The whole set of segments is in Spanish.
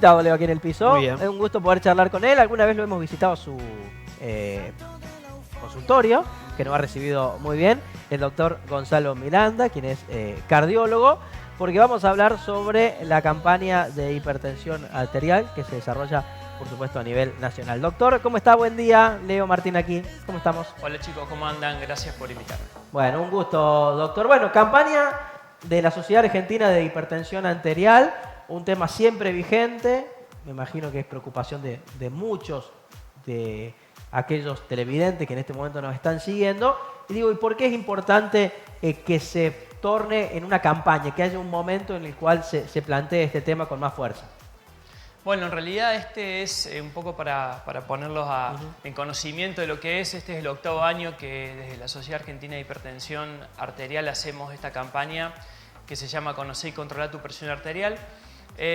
invitado, Leo, aquí en el piso. Muy bien. Es un gusto poder charlar con él. Alguna vez lo hemos visitado su consultorio, que nos ha recibido muy bien, el doctor Gonzalo Miranda, quien es cardiólogo, porque vamos a hablar sobre la campaña de hipertensión arterial que se desarrolla, por supuesto, a nivel nacional. Doctor, ¿cómo está? Buen día. Leo Martín aquí. ¿Cómo estamos? Hola chicos, ¿cómo andan? Gracias por invitarme. Bueno, un gusto, doctor. Bueno, campaña de la Sociedad Argentina de Hipertensión Arterial, un tema siempre vigente. Me imagino que es preocupación de muchos de aquellos televidentes que en este momento nos están siguiendo. Y digo, ¿y por qué es importante que se torne en una campaña, que haya un momento en el cual se plantee este tema con más fuerza? Bueno, en realidad este es un poco para ponerlos en conocimiento de lo que es. Este es el 8º año que desde la Sociedad Argentina de Hipertensión Arterial hacemos esta campaña que se llama Conocer y controlar tu presión arterial,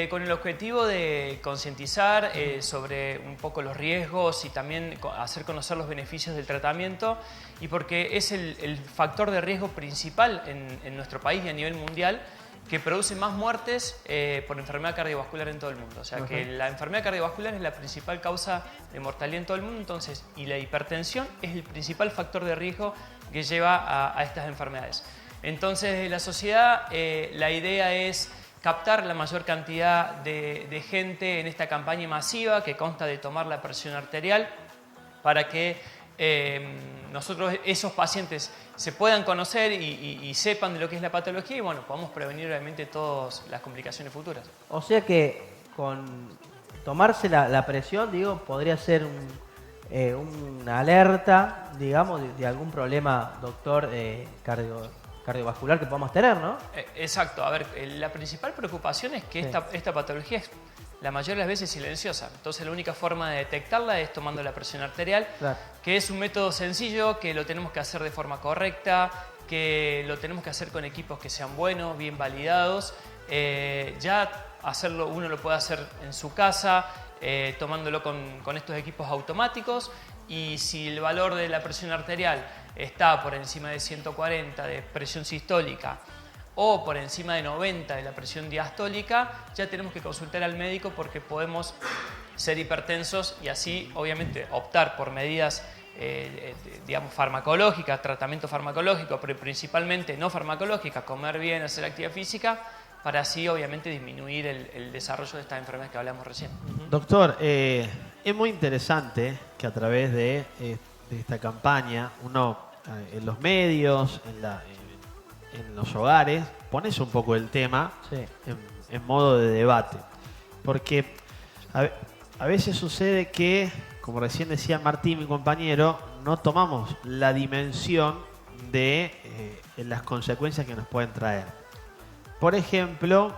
con el objetivo de concientizar sobre un poco los riesgos y también hacer conocer los beneficios del tratamiento, y porque es el factor de riesgo principal en nuestro país y a nivel mundial, que produce más muertes por enfermedad cardiovascular en todo el mundo. O sea, que la enfermedad cardiovascular es la principal causa de mortalidad en todo el mundo, entonces, y la hipertensión es el principal factor de riesgo que lleva a estas enfermedades. Entonces, desde la sociedad, la idea es captar la mayor cantidad de gente en esta campaña masiva que consta de tomar la presión arterial para que nosotros, esos pacientes, se puedan conocer y sepan de lo que es la patología y bueno, podamos prevenir obviamente todas las complicaciones futuras. O sea que con tomarse la presión, digo, podría ser una alerta, digamos, de algún problema, doctor, cardiovascular que podamos tener, ¿no? Exacto. A ver, la principal preocupación es que esta patología es la mayoría de las veces silenciosa. Entonces la única forma de detectarla es tomando la presión arterial, claro, que es un método sencillo, que lo tenemos que hacer de forma correcta, que lo tenemos que hacer con equipos que sean buenos, bien validados. Ya hacerlo, uno lo puede hacer en su casa, tomándolo con estos equipos automáticos, y si el valor de la presión arterial está por encima de 140 de presión sistólica o por encima de 90 de la presión diastólica, ya tenemos que consultar al médico porque podemos ser hipertensos y así obviamente optar por medidas digamos farmacológicas, tratamiento farmacológico, pero principalmente no farmacológicas, comer bien, hacer actividad física, para así obviamente disminuir el desarrollo de estas enfermedades que hablamos recién. Doctor, es muy interesante que a través de esta campaña uno en los medios, en los hogares, pones un poco el tema en modo de debate. Porque a veces sucede que, como recién decía Martín, mi compañero, no tomamos la dimensión de las consecuencias que nos pueden traer. Por ejemplo,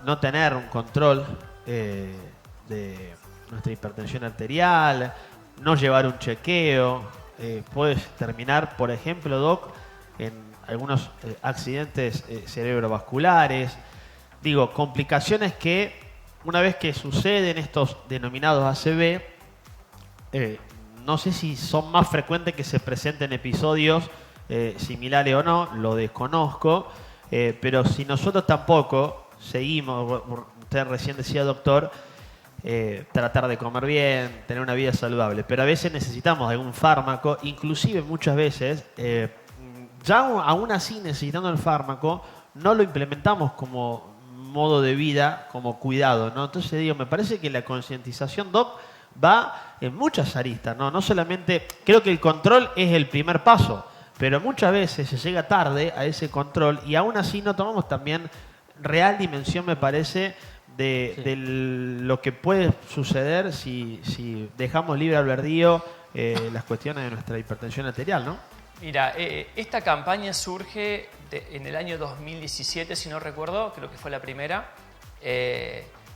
no tener un control de nuestra hipertensión arterial, no llevar un chequeo, puede terminar, por ejemplo, Doc, en algunos accidentes cerebrovasculares. Digo, complicaciones que una vez que suceden estos denominados ACV, no sé si son más frecuentes que se presenten episodios similares o no, lo desconozco, pero si nosotros tampoco seguimos, usted recién decía, doctor, tratar de comer bien, tener una vida saludable, pero a veces necesitamos algún fármaco, inclusive muchas veces, ya aún así necesitando el fármaco, no lo implementamos como modo de vida, como cuidado, ¿no? Entonces digo, me parece que la concientización, Doc, va en muchas aristas, ¿no? No solamente, creo que el control es el primer paso, pero muchas veces se llega tarde a ese control y aún así no tomamos también real dimensión, me parece, de lo que puede suceder si dejamos libre albedrío las cuestiones de nuestra hipertensión arterial, ¿no? Mira, esta campaña surge en el año 2017, si no recuerdo, creo que fue la primera,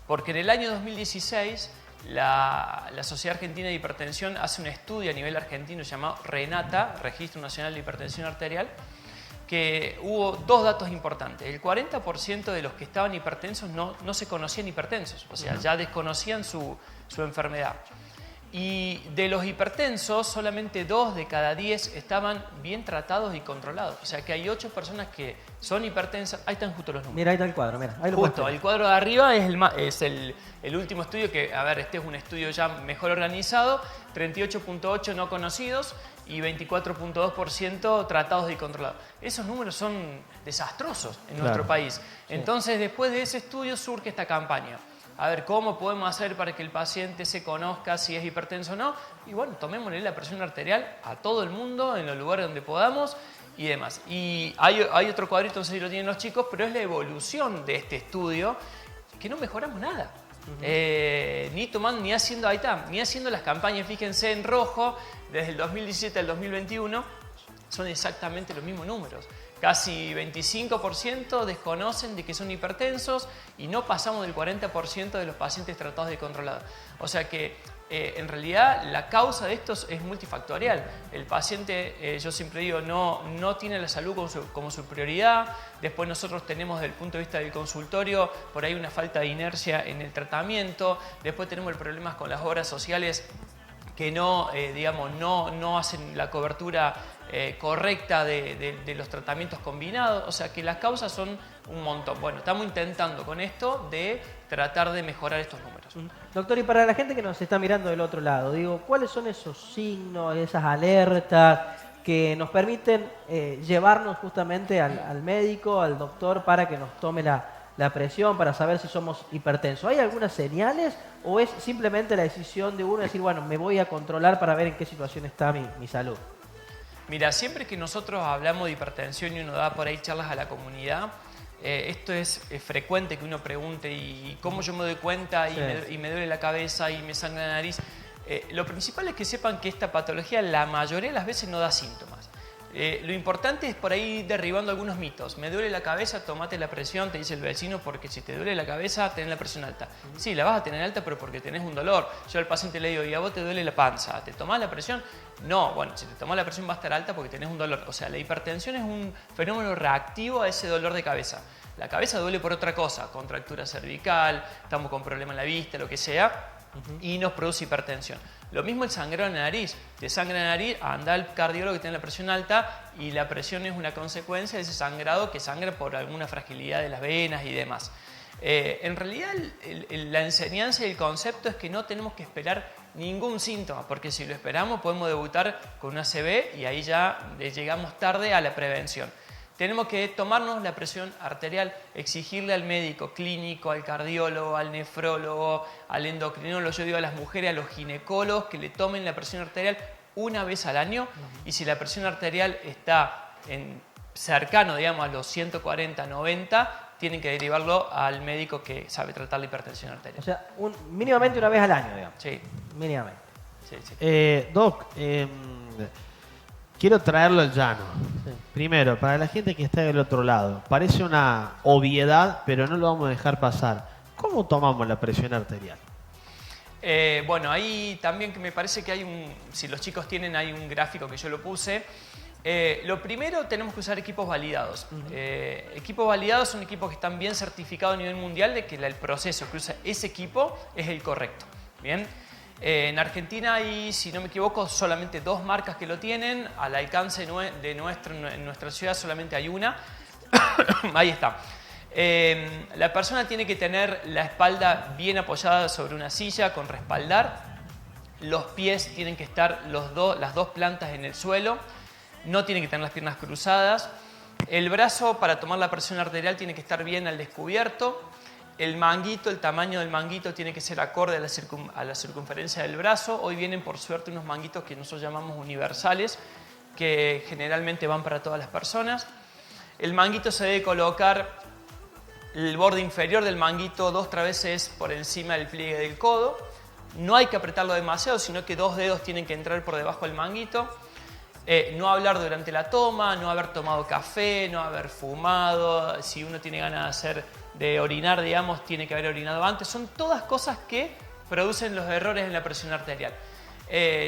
porque en el año 2016 la Sociedad Argentina de Hipertensión hace un estudio a nivel argentino llamado RENATA, Registro Nacional de Hipertensión Arterial, que hubo dos datos importantes. El 40% de los que estaban hipertensos no se conocían hipertensos, o sea, ya desconocían su enfermedad. Y de los hipertensos, solamente 2 de cada 10 estaban bien tratados y controlados. O sea que hay 8 personas que son hipertensas. Ahí están justo los números. Mira, ahí está el cuadro, mira. Ahí lo Justo, puedes el cuadro de arriba es el último estudio que, a ver, este es un estudio ya mejor organizado. 38.8 no conocidos y 24.2% tratados y controlados. Esos números son desastrosos en nuestro país. Entonces, después de ese estudio surge esta campaña. A ver, ¿cómo podemos hacer para que el paciente se conozca si es hipertenso o no? Y bueno, tomémosle la presión arterial a todo el mundo, en los lugares donde podamos y demás. Y hay otro cuadrito, no sé si lo tienen los chicos, pero es la evolución de este estudio, que no mejoramos nada. Ni tomando, ni haciendo, ahí está, ni haciendo las campañas, fíjense en rojo, desde el 2017 al 2021, son exactamente los mismos números. Casi 25% desconocen de que son hipertensos y no pasamos del 40% de los pacientes tratados y controlados. O sea que en realidad la causa de esto es multifactorial. El paciente, yo siempre digo, no tiene la salud como su prioridad. Después nosotros tenemos desde el punto de vista del consultorio por ahí una falta de inercia en el tratamiento. Después tenemos problemas con las obras sociales que no hacen la cobertura correcta de los tratamientos combinados. O sea que las causas son un montón. Bueno, estamos intentando con esto de tratar de mejorar estos números. Doctor, y para la gente que nos está mirando del otro lado, digo, ¿cuáles son esos signos, esas alertas que nos permiten llevarnos justamente al médico, al doctor, para que nos tome la presión, para saber si somos hipertensos? ¿Hay algunas señales o es simplemente la decisión de uno de decir, bueno, me voy a controlar para ver en qué situación está mi salud? Mira, siempre que nosotros hablamos de hipertensión y uno da por ahí charlas a la comunidad, esto es frecuente que uno pregunte ¿y cómo yo me doy cuenta? Y me duele la cabeza y me sangra la nariz. Lo principal es que sepan que esta patología la mayoría de las veces no da síntomas. Lo importante es por ahí derribando algunos mitos. Me duele la cabeza, tomate la presión, te dice el vecino, porque si te duele la cabeza, tenés la presión alta. Sí, la vas a tener alta, pero porque tenés un dolor. Yo al paciente le digo, ¿y a vos te duele la panza? ¿Te tomás la presión? No, bueno, si te tomás la presión va a estar alta porque tenés un dolor. O sea, la hipertensión es un fenómeno reactivo a ese dolor de cabeza. La cabeza duele por otra cosa, contractura cervical, estamos con problema en la vista, lo que sea, y nos produce hipertensión. Lo mismo el sangrado en la nariz. Te sangra en la nariz, anda al cardiólogo que tiene la presión alta y la presión es una consecuencia de ese sangrado que sangra por alguna fragilidad de las venas y demás. En realidad la enseñanza y el concepto es que no tenemos que esperar ningún síntoma, porque si lo esperamos podemos debutar con una ACV y ahí ya llegamos tarde a la prevención. Tenemos que tomarnos la presión arterial, exigirle al médico clínico, al cardiólogo, al nefrólogo, al endocrinólogo, yo digo a las mujeres, a los ginecólogos que le tomen la presión arterial una vez al año y si la presión arterial está cercano, digamos, a los 140, 90, tienen que derivarlo al médico que sabe tratar la hipertensión arterial. O sea, mínimamente una vez al año, digamos. Sí. Mínimamente. Sí. Doc, quiero traerlo al llano. Sí. Primero, para la gente que está del otro lado, parece una obviedad, pero no lo vamos a dejar pasar. ¿Cómo tomamos la presión arterial? Bueno, ahí también que me parece que hay si los chicos tienen, hay un gráfico que yo lo puse. Lo primero, tenemos que usar equipos validados. Equipos validados son equipos que están bien certificados a nivel mundial de que el proceso que usa ese equipo es el correcto. Bien. En Argentina hay, si no me equivoco, solamente 2 marcas que lo tienen. Al alcance en nuestra ciudad solamente hay una. Ahí está. La persona tiene que tener la espalda bien apoyada sobre una silla con respaldar. Los pies tienen que estar las dos plantas en el suelo. No tienen que tener las piernas cruzadas. El brazo para tomar la presión arterial tiene que estar bien al descubierto. El manguito, el tamaño del manguito tiene que ser acorde a la circunferencia del brazo. Hoy vienen por suerte unos manguitos que nosotros llamamos universales, que generalmente van para todas las personas. El manguito se debe colocar, el borde inferior del manguito 2 veces por encima del pliegue del codo. No hay que apretarlo demasiado, sino que 2 dedos tienen que entrar por debajo del manguito. No hablar durante la toma, no haber tomado café, no haber fumado. Si uno tiene ganas de orinar, digamos, tiene que haber orinado antes. Son todas cosas que producen los errores en la presión arterial.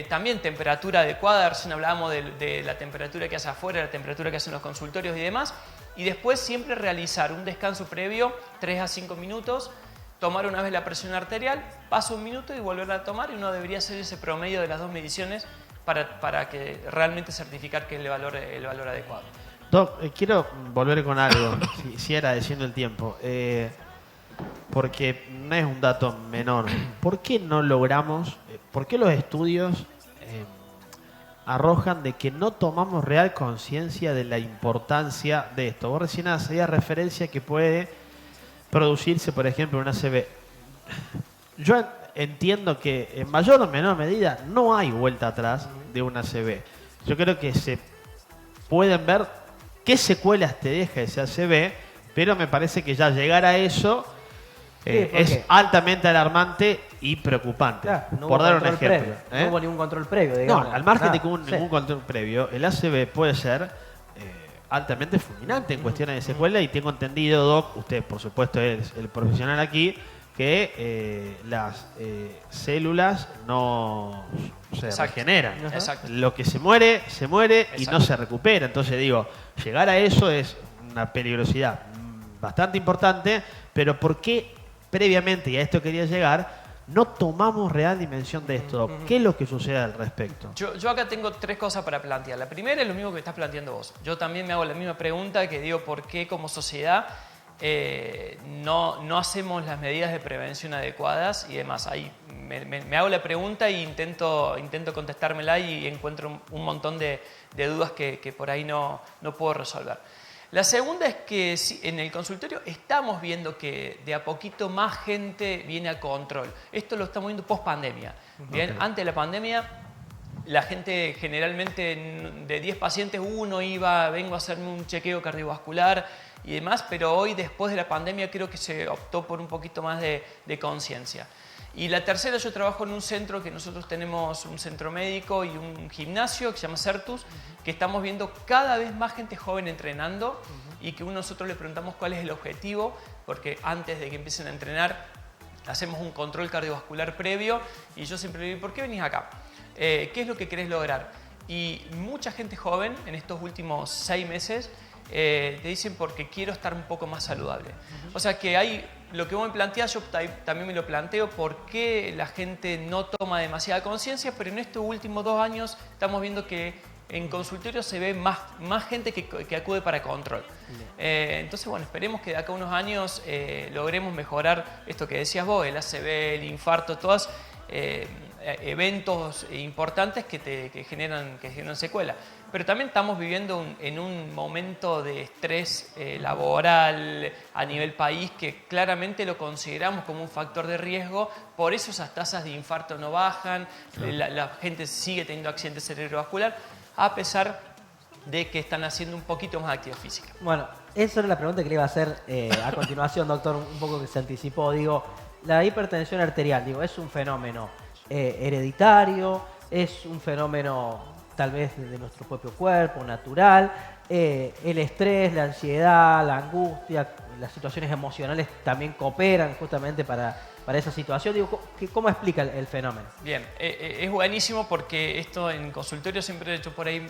También temperatura adecuada, recién hablábamos de la temperatura que hace afuera, la temperatura que hacen los consultorios y demás. Y después siempre realizar un descanso previo, 3 a 5 minutos, tomar una vez la presión arterial, pasa un minuto y volver a tomar, y uno debería hacer ese promedio de las 2 mediciones para que realmente certificar que es el valor adecuado. Doc, quiero volver con algo, si era diciendo el tiempo, porque no es un dato menor. ¿Por qué no logramos, por qué los estudios arrojan de que no tomamos real conciencia de la importancia de esto? Vos recién hacías referencia que puede producirse, por ejemplo, una ACV. Yo entiendo que en mayor o menor medida no hay vuelta atrás de una ACV. Yo creo que se pueden ver qué secuelas te deja ese ACV, pero me parece que ya llegar a eso es altamente alarmante y preocupante. Claro, no por hubo dar un control ejemplo. previo, no hubo ningún control previo, digamos. No, al margen de que hubo Sí. ningún control previo, el ACV puede ser altamente fulminante en cuestiones de secuela, y tengo entendido, Doc, usted por supuesto es el profesional aquí, que las células no se regeneran. Exacto. Lo que se muere y Exacto. no se recupera. Entonces digo, llegar a eso es una peligrosidad bastante importante, pero ¿por qué previamente, y a esto quería llegar, no tomamos real dimensión de esto, Doc? ¿Qué es lo que sucede al respecto? Yo acá tengo 3 cosas para plantear. La primera es lo mismo que estás planteando vos. Yo también me hago la misma pregunta, que digo, ¿por qué como sociedad no hacemos las medidas de prevención adecuadas y demás? Ahí me hago la pregunta e intento contestármela, y encuentro un montón de dudas que por ahí no puedo resolver. La segunda es que en el consultorio estamos viendo que de a poquito más gente viene a control. Esto lo estamos viendo post pandemia. Bien, antes de la pandemia, la gente generalmente de 10 pacientes, uno vengo a hacerme un chequeo cardiovascular y demás, pero hoy, después de la pandemia, creo que se optó por un poquito más de conciencia. Y la tercera, yo trabajo en un centro que nosotros tenemos, un centro médico y un gimnasio que se llama Certus, que estamos viendo cada vez más gente joven entrenando, y que nosotros le preguntamos cuál es el objetivo, porque antes de que empiecen a entrenar hacemos un control cardiovascular previo, y yo siempre le digo, ¿por qué venís acá? ¿Qué es lo que querés lograr? Y mucha gente joven en estos últimos 6 meses te dicen, porque quiero estar un poco más saludable. O sea que hay, lo que vos me planteás, yo también me lo planteo, por qué la gente no toma demasiada conciencia, pero en estos últimos 2 años estamos viendo que en consultorio se ve más gente que acude para control. Entonces, bueno, esperemos que de acá a unos años logremos mejorar esto que decías vos, el ACV, el infarto, todos eventos importantes que generan secuela. Pero también estamos viviendo en un momento de estrés laboral a nivel país, que claramente lo consideramos como un factor de riesgo. Por eso esas tasas de infarto no bajan, la gente sigue teniendo accidentes cerebrovascular, a pesar de que están haciendo un poquito más de actividad física. Bueno, esa era la pregunta que le iba a hacer a continuación, doctor, un poco que se anticipó. Digo, la hipertensión arterial, ¿es un fenómeno hereditario? ¿Es un fenómeno tal vez de nuestro propio cuerpo, natural? El estrés, la ansiedad, la angustia, las situaciones emocionales también cooperan justamente para esa situación. ¿Cómo explica el fenómeno? Bien, es buenísimo, porque esto en consultorio siempre he hecho por ahí,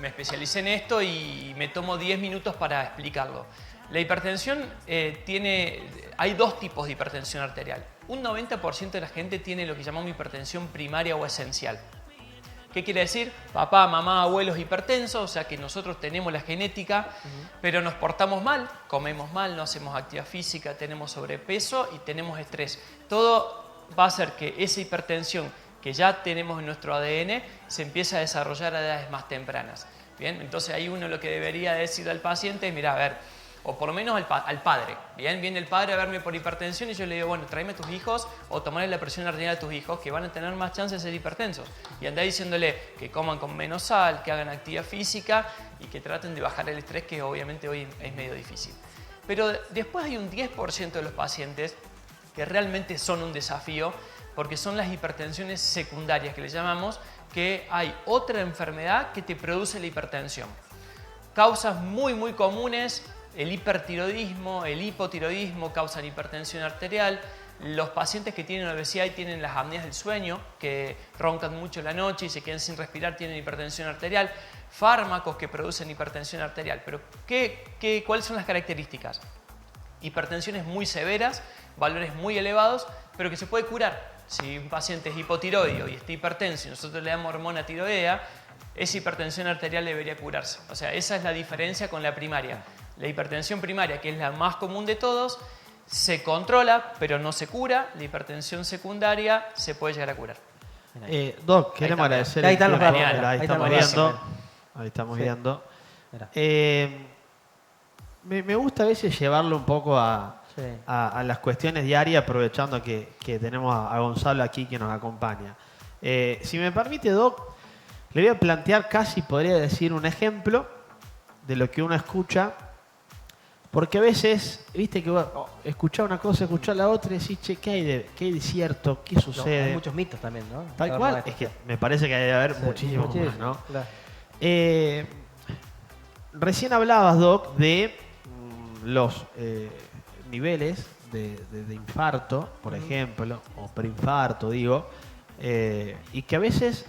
me especialicé en esto y me tomo 10 minutos para explicarlo. La hipertensión hay 2 tipos de hipertensión arterial. Un 90% de la gente tiene lo que llamamos hipertensión primaria o esencial. ¿Qué quiere decir? Papá, mamá, abuelos hipertensos, o sea que nosotros tenemos la genética, pero nos portamos mal, comemos mal, no hacemos actividad física, tenemos sobrepeso y tenemos estrés. Todo va a hacer que esa hipertensión que ya tenemos en nuestro ADN se empiece a desarrollar a edades más tempranas. Bien, entonces ahí uno lo que debería decir al paciente es, mira, a ver, o por lo menos al padre. Bien, viene el padre a verme por hipertensión y yo le digo, bueno, tráeme a tus hijos o tomarle la presión arterial a tus hijos, que van a tener más chances de ser hipertensos. Y andá diciéndole que coman con menos sal, que hagan actividad física y que traten de bajar el estrés, que obviamente hoy es medio difícil. Pero después hay un 10% de los pacientes que realmente son un desafío, porque son las hipertensiones secundarias que le llamamos, que hay otra enfermedad que te produce la hipertensión. Causas muy comunes: el hipertiroidismo, el hipotiroidismo causan hipertensión arterial. Los pacientes que tienen obesidad y tienen las apneas del sueño, que roncan mucho en la noche y se quedan sin respirar, tienen hipertensión arterial. Fármacos que producen hipertensión arterial. Pero ¿cuáles son las características? hipertensiones muy severas, valores muy elevados, pero que se puede curar. Si un paciente es hipotiroideo y está hipertenso y nosotros le damos hormona tiroidea, esa hipertensión arterial debería curarse. O sea, esa es la diferencia con la primaria. La hipertensión primaria, que es la más común de todos, se controla, pero no se cura. La hipertensión secundaria se puede llegar a curar. Doc, queremos agradecer. Ahí están los tiempo. datos. Ahí estamos viendo. Ahí estamos Sí. viendo. Mira. Me gusta a veces llevarlo un poco a Sí. las cuestiones diarias, aprovechando que tenemos a Gonzalo aquí que nos acompaña. Si me permite, Doc, le voy a plantear casi, podría decir, un ejemplo de lo que uno escucha. Porque a veces, viste que escuchás una cosa, escuchás la otra y decís, che, ¿qué hay de cierto? ¿Qué No, sucede? hay muchos mitos también, ¿no? Tal cual, es que me parece que debe haber Sí, muchísimos más, ¿no? Claro. Recién hablabas, Doc, de los niveles de infarto, por ejemplo, o preinfarto, digo, y que a veces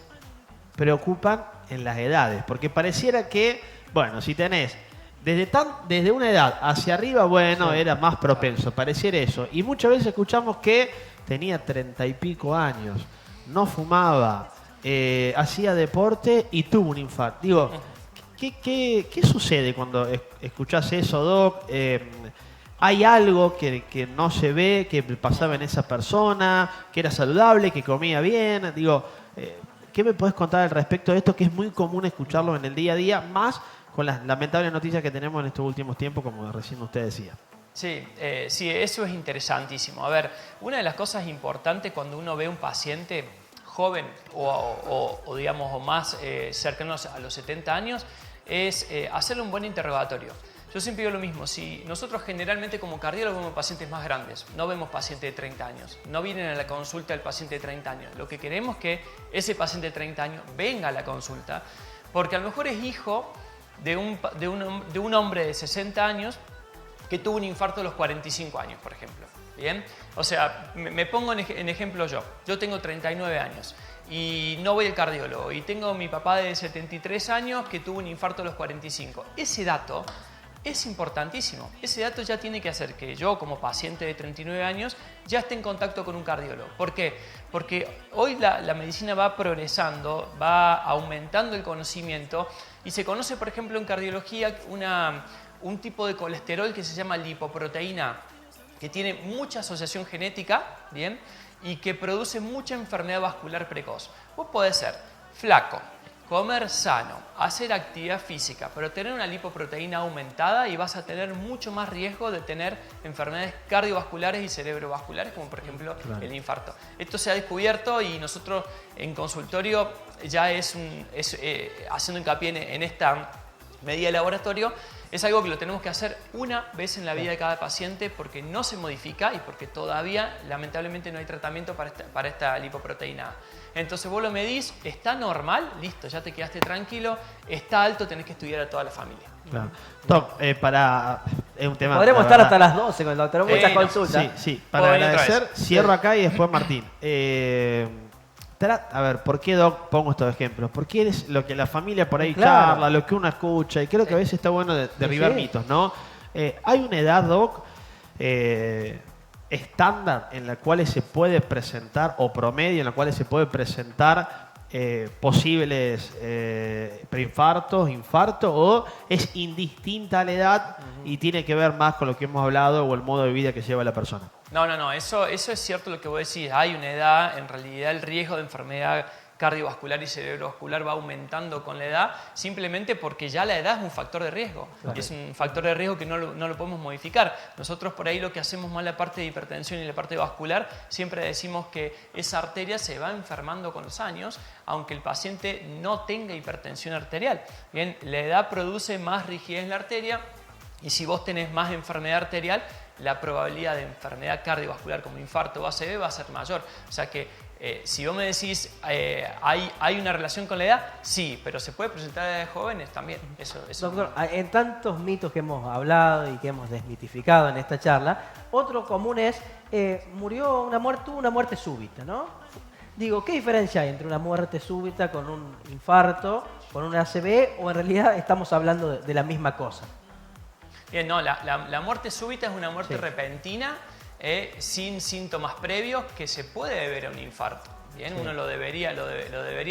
preocupan en las edades, porque pareciera que, bueno, si tenés desde una edad hacia arriba, bueno, Sí. era más propenso, pareciera eso. Y muchas veces escuchamos que tenía 30 y pico años, no fumaba, hacía deporte y tuvo un infarto. Digo, ¿qué sucede cuando escuchás eso, Doc? ¿Hay algo que no se ve, que pasaba en esa persona, que era saludable, que comía bien? Digo, ¿qué me podés contar al respecto de esto, que es muy común escucharlo en el día a día, más con las lamentables noticias que tenemos en estos últimos tiempos, como recién usted decía? Sí, sí, eso es interesantísimo. A ver, una de las cosas importantes cuando uno ve un paciente joven o digamos, o más cercanos a los 70 años es hacerle un buen interrogatorio. Yo siempre digo lo mismo, si nosotros generalmente como cardiólogos vemos pacientes más grandes, no vemos pacientes de 30 años, no vienen a la consulta el paciente de 30 años. Lo que queremos es que ese paciente de 30 años venga a la consulta, porque a lo mejor es hijo de un hombre de 60 años que tuvo un infarto a los 45 años, por ejemplo. ¿Bien? O sea, me pongo en ejemplo yo. Yo tengo 39 años y no voy al cardiólogo. Y tengo a mi papá de 73 años que tuvo un infarto a los 45. Ese dato es importantísimo. Ese dato ya tiene que hacer que yo, como paciente de 39 años, ya esté en contacto con un cardiólogo. ¿Por qué? Porque hoy la medicina va progresando, va aumentando el conocimiento y se conoce, por ejemplo, en cardiología un tipo de colesterol que se llama lipoproteína, que tiene mucha asociación genética, ¿bien? Y que produce mucha enfermedad vascular precoz. Vos podés ser flaco, comer sano, hacer actividad física, pero tener una lipoproteína aumentada y vas a tener mucho más riesgo de tener enfermedades cardiovasculares y cerebrovasculares, como por ejemplo el infarto. Esto se ha descubierto y nosotros en consultorio ya haciendo hincapié en esta medida de laboratorio, es algo que lo tenemos que hacer una vez en la vida de cada paciente porque no se modifica y porque todavía lamentablemente no hay tratamiento para esta lipoproteína. Entonces vos lo medís, está normal, listo, ya te quedaste tranquilo, está alto, tenés que estudiar a toda la familia. Claro. Doc, es un tema... Podremos la estar verdad, hasta las 12 con el doctor, muchas no, consultas. Sí, sí. Puedo Para venir otra agradecer, vez. cierro acá y después Martín. A ver, ¿por qué, Doc, pongo estos ejemplos? Porque es lo que la familia por ahí Claro. charla, lo que uno escucha, y creo que a veces está bueno derribar Sí. mitos, ¿no? Hay una edad, Doc, estándar en la cual se puede presentar, o promedio en la cual se puede presentar posibles preinfartos, infartos, o es indistinta a la edad y tiene que ver más con lo que hemos hablado o el modo de vida que lleva la persona? No, eso es cierto lo que vos decís. Hay una edad, en realidad el riesgo de enfermedad cardiovascular y cerebrovascular va aumentando con la edad, simplemente porque ya la edad es un factor de riesgo. Claro. Y es un factor de riesgo que no lo podemos modificar. Nosotros por ahí lo que hacemos más la parte de hipertensión y la parte vascular, siempre decimos que esa arteria se va enfermando con los años, aunque el paciente no tenga hipertensión arterial. Bien, la edad produce más rigidez en la arteria y si vos tenés más enfermedad arterial, la probabilidad de enfermedad cardiovascular como infarto o ACV va a ser mayor. O sea que si vos me decís, ¿hay una relación con la edad? Sí, pero se puede presentar a edades jóvenes también. Eso Doctor, en tantos mitos que hemos hablado y que hemos desmitificado en esta charla, otro común es, tuvo una muerte súbita, ¿no? Digo, ¿qué diferencia hay entre una muerte súbita con un infarto, con un ACV, o en realidad estamos hablando de la misma cosa? Bien, no, la muerte súbita es una muerte Sí. repentina, sin síntomas previos, que se puede deber a un infarto. Bien, Sí. uno lo debería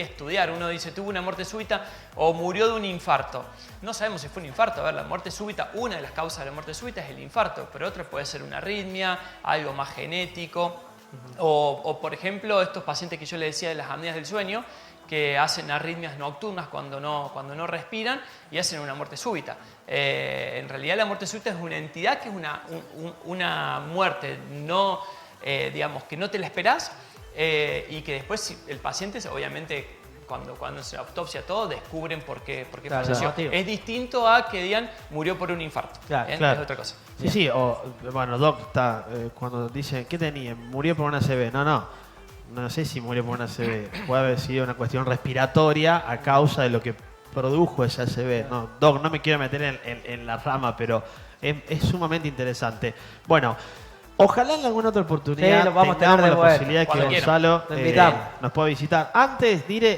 estudiar. Uno dice, tuvo una muerte súbita o murió de un infarto. No sabemos si fue un infarto. A ver, la muerte súbita, una de las causas de la muerte súbita es el infarto, pero otra puede ser una arritmia, algo más genético. O, por ejemplo, estos pacientes que yo les decía de las apneas del sueño, que hacen arritmias nocturnas cuando no respiran y hacen una muerte súbita. En realidad la muerte súbita es una entidad que es una muerte no, digamos, que no te la esperás, y que después el paciente, obviamente, cuando se autopsia todo, descubren por qué Claro, falleció. motivo. Es distinto a que digan murió por un infarto. Claro, ¿Bien? claro. Es otra cosa. Sí, sí, o bueno, Doc está cuando dice, ¿qué tenía? Murió por una ACV. No sé si murió por una ACV. Puede haber sido una cuestión respiratoria a causa de lo que produjo esa ACV. No, Doc, no me quiero meter en la rama, pero es sumamente interesante. Bueno, ojalá en alguna otra oportunidad Sí, lo vamos a tener tengamos de la vuelta. posibilidad de que Cuando Gonzalo Lo invitamos. nos pueda visitar. Antes, diré,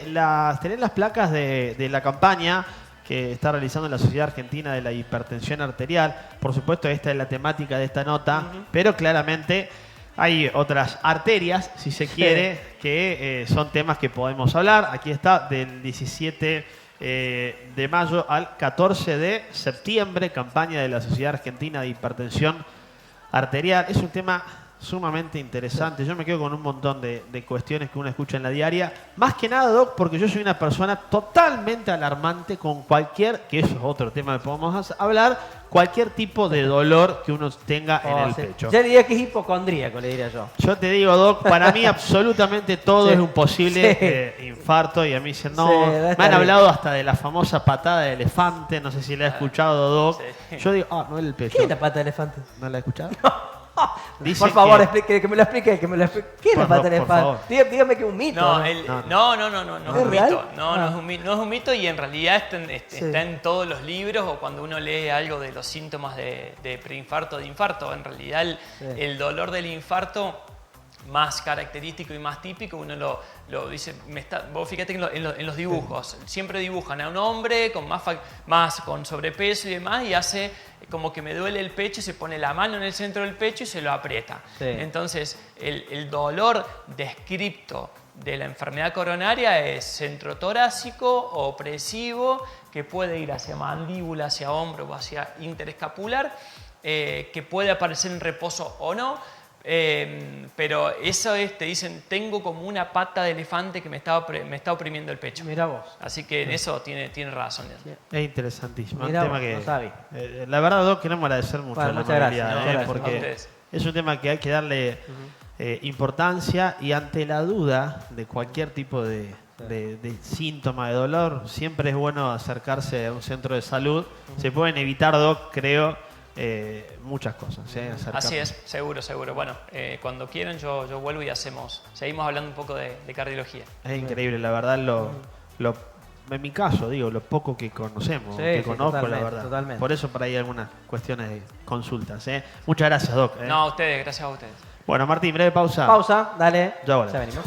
tener las placas de la campaña que está realizando la Sociedad Argentina de la Hipertensión Arterial. Por supuesto, esta es la temática de esta nota, pero claramente hay otras arterias, si se quiere, que son temas que podemos hablar. Aquí está, del 17 de mayo al 14 de septiembre, campaña de la Sociedad Argentina de Hipertensión Arterial. Es un tema sumamente interesante. Yo me quedo con un montón de cuestiones que uno escucha en la diaria. Más que nada, Doc, porque yo soy una persona totalmente alarmante con cualquier, que eso es otro tema que podemos hablar, cualquier tipo de dolor que uno tenga en el Sí. pecho. Yo diría que es hipocondríaco, le diría yo. Yo te digo, Doc, para mí absolutamente todo Sí. es un posible Sí. infarto, y a mí dicen, no, Sí, debe me han estar hablado hasta de la famosa patada de elefante, no sé si la he escuchado, Doc. Sí. Yo digo, no es el pecho. ¿Qué es la pata de elefante? ¿No la he escuchado? Dicen Por favor, que- que me lo explique, que me lo explique. ¿Qué es la Por pata de favor, por elefante? Dígame que es un mito. No, ¿no? no ¿Es es un real? mito. No Ah. es un mito, y en realidad Sí. está en todos los libros, o cuando uno lee algo de los síntomas de preinfarto, de infarto. En realidad Sí. el dolor del infarto más característico y más típico, uno lo dice, vos fíjate que en los dibujos, siempre dibujan a un hombre con más con sobrepeso y demás, y hace como que me duele el pecho y se pone la mano en el centro del pecho y se lo aprieta. Sí. Entonces, el dolor descripto de la enfermedad coronaria es centrotorácico, opresivo, que puede ir hacia mandíbula, hacia hombro o hacia interescapular, que puede aparecer en reposo o no. Pero eso te dicen, tengo como una pata de elefante que me está oprimiendo el pecho. Mira vos. Así que en eso tiene razón. Es interesantísimo. Mirá Un tema vos, que, no sabía. la verdad, Doc, queremos agradecer mucho Bueno, la muchas gracias, amabilidad, muchas gracias. A porque ustedes. es un tema que hay que darle importancia, y ante la duda de cualquier tipo de síntoma de dolor, siempre es bueno acercarse a un centro de salud. Se pueden evitar, Doc, creo, muchas cosas. Así es, seguro. Bueno, cuando quieran yo vuelvo y seguimos hablando un poco de cardiología. Es increíble, la verdad, en mi caso, digo, lo poco que conocemos, Sí, que sí, conozco, la totalmente, verdad. totalmente. Por eso por ahí hay algunas cuestiones de consultas. Muchas gracias, Doc. No, a ustedes, gracias a ustedes. Bueno, Martín, breve pausa. Pausa, dale. Ya volvemos. Ya venimos.